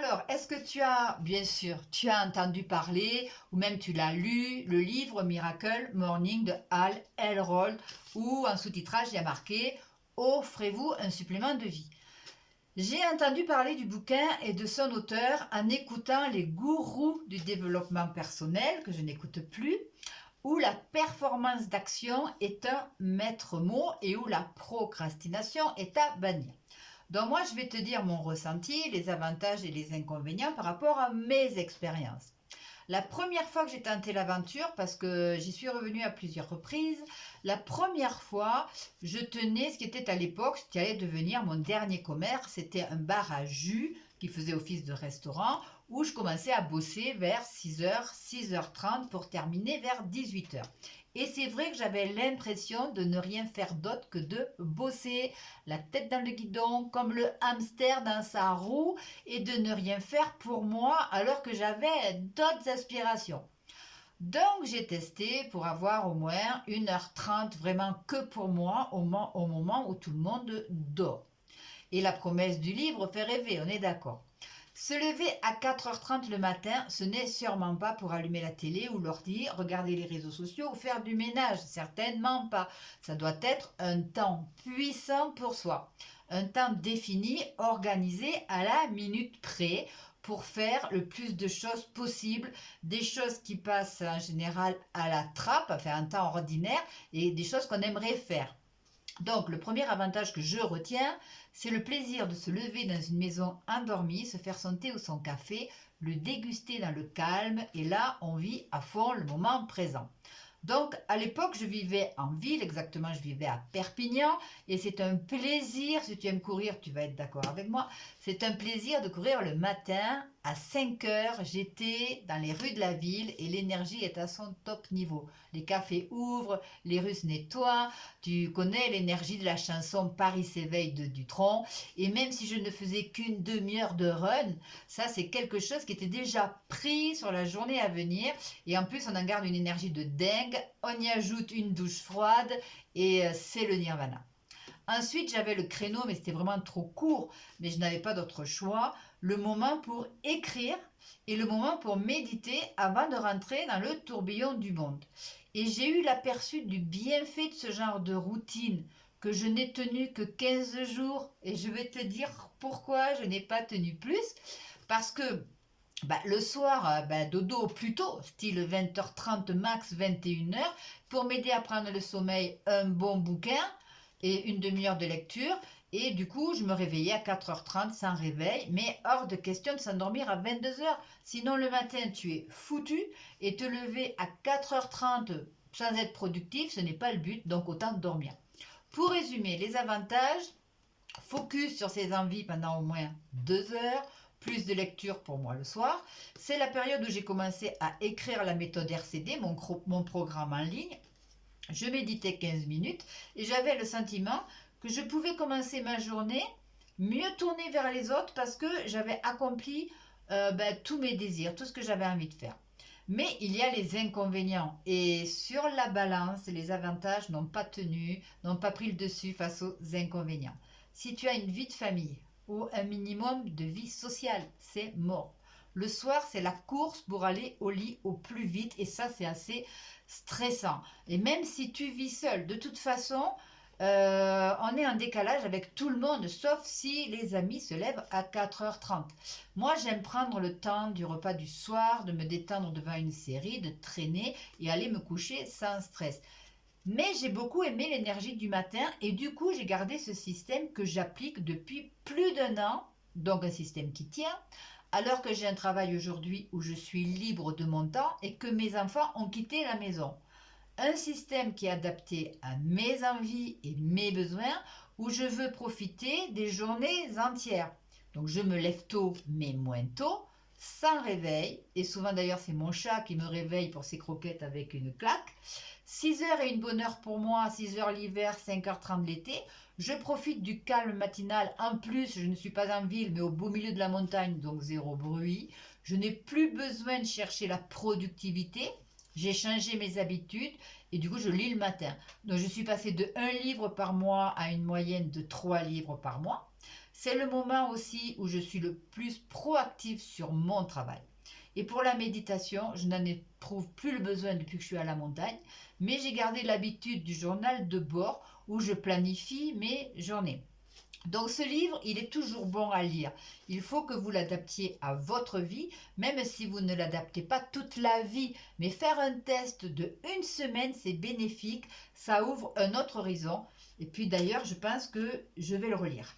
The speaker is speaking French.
Alors, est-ce que bien sûr, tu as entendu parler ou même tu l'as lu, le livre Miracle Morning de Hal Elrod où en sous-titrage il y a marqué Offrez-vous un supplément de vie. J'ai entendu parler du bouquin et de son auteur en écoutant les gourous du développement personnel, que je n'écoute plus, où la performance d'action est un maître mot et où la procrastination est à bannir. Donc moi, je vais te dire mon ressenti, les avantages et les inconvénients par rapport à mes expériences. La première fois que j'ai tenté l'aventure, parce que j'y suis revenue à plusieurs reprises, la première fois, je tenais ce qui était à l'époque, ce qui allait devenir mon dernier commerce, c'était un bar à jus qui faisait office de restaurant, où je commençais à bosser vers 6h, 6h30 pour terminer vers 18h. Et c'est vrai que j'avais l'impression de ne rien faire d'autre que de bosser, la tête dans le guidon, comme le hamster dans sa roue, et de ne rien faire pour moi alors que j'avais d'autres aspirations. Donc j'ai testé pour avoir au moins 1h30 vraiment que pour moi au moment où tout le monde dort. Et la promesse du livre fait rêver, on est d'accord. Se lever à 4h30 le matin, ce n'est sûrement pas pour allumer la télé ou l'ordi, regarder les réseaux sociaux ou faire du ménage, certainement pas. Ça doit être un temps puissant pour soi, un temps défini, organisé à la minute près pour faire le plus de choses possible, des choses qui passent en général à la trappe, enfin un temps ordinaire, et des choses qu'on aimerait faire. Donc, le premier avantage que je retiens, c'est le plaisir de se lever dans une maison endormie, se faire son thé ou son café, le déguster dans le calme, et là, on vit à fond le moment présent. Donc, à l'époque, je vivais en ville, exactement, je vivais à Perpignan, et c'est un plaisir, si tu aimes courir, tu vas être d'accord avec moi, c'est un plaisir de courir le matin à 5 heures. J'étais dans les rues de la ville et l'énergie est à son top niveau. Les cafés ouvrent, les rues se nettoient, tu connais l'énergie de la chanson Paris s'éveille de Dutronc, et même si je ne faisais qu'une demi-heure de run, ça c'est quelque chose qui était déjà pris sur la journée à venir, et en plus on en garde une énergie de dingue, on y ajoute une douche froide, et c'est le nirvana. Ensuite, j'avais le créneau, mais c'était vraiment trop court, mais je n'avais pas d'autre choix, le moment pour écrire et le moment pour méditer avant de rentrer dans le tourbillon du monde. Et j'ai eu l'aperçu du bienfait de ce genre de routine que je n'ai tenu que 15 jours. Et je vais te dire pourquoi je n'ai pas tenu plus. Parce que le soir, dodo plus tôt, style 20h30 max 21h, pour m'aider à prendre le sommeil, un bon bouquin et une demi-heure de lecture. Et du coup, je me réveillais à 4h30 sans réveil, mais hors de question de s'endormir à 22h. Sinon, le matin, tu es foutu et te lever à 4h30 sans être productif, ce n'est pas le but, donc autant dormir. Pour résumer, les avantages, focus sur ses envies pendant au moins 2 heures, plus de lecture pour moi le soir. C'est la période où j'ai commencé à écrire la méthode RCD, mon programme en ligne. Je méditais 15 minutes et j'avais le sentiment que je pouvais commencer ma journée mieux tournée vers les autres parce que j'avais accompli tous mes désirs, tout ce que j'avais envie de faire. Mais il y a les inconvénients et sur la balance, les avantages n'ont pas tenu, n'ont pas pris le dessus face aux inconvénients. Si tu as une vie de famille ou un minimum de vie sociale, c'est mort. Le soir, c'est la course pour aller au lit au plus vite et ça, c'est assez stressant. Et même si tu vis seul, de toute façon, on est en décalage avec tout le monde, sauf si les amis se lèvent à 4h30. Moi, j'aime prendre le temps du repas du soir, de me détendre devant une série, de traîner et aller me coucher sans stress. Mais j'ai beaucoup aimé l'énergie du matin et du coup, j'ai gardé ce système que j'applique depuis plus d'1 an, donc un système qui tient, alors que j'ai un travail aujourd'hui où je suis libre de mon temps et que mes enfants ont quitté la maison. Un système qui est adapté à mes envies et mes besoins, où je veux profiter des journées entières. Donc je me lève tôt, mais moins tôt, sans réveil, et souvent d'ailleurs c'est mon chat qui me réveille pour ses croquettes avec une claque. 6 heures est une bonne heure pour moi, 6 heures l'hiver, 5h30 l'été. Je profite du calme matinal. En plus, je ne suis pas en ville, mais au beau milieu de la montagne, donc zéro bruit. Je n'ai plus besoin de chercher la productivité. J'ai changé mes habitudes et du coup, je lis le matin. Donc, je suis passée de 1 livre par mois à une moyenne de 3 livres par mois. C'est le moment aussi où je suis le plus proactive sur mon travail. Et pour la méditation, je n'en éprouve plus le besoin depuis que je suis à la montagne, mais j'ai gardé l'habitude du journal de bord où je planifie mes journées. Donc ce livre, il est toujours bon à lire. Il faut que vous l'adaptiez à votre vie, même si vous ne l'adaptez pas toute la vie. Mais faire un test de une semaine, c'est bénéfique. Ça ouvre un autre horizon. Et puis d'ailleurs, je pense que je vais le relire.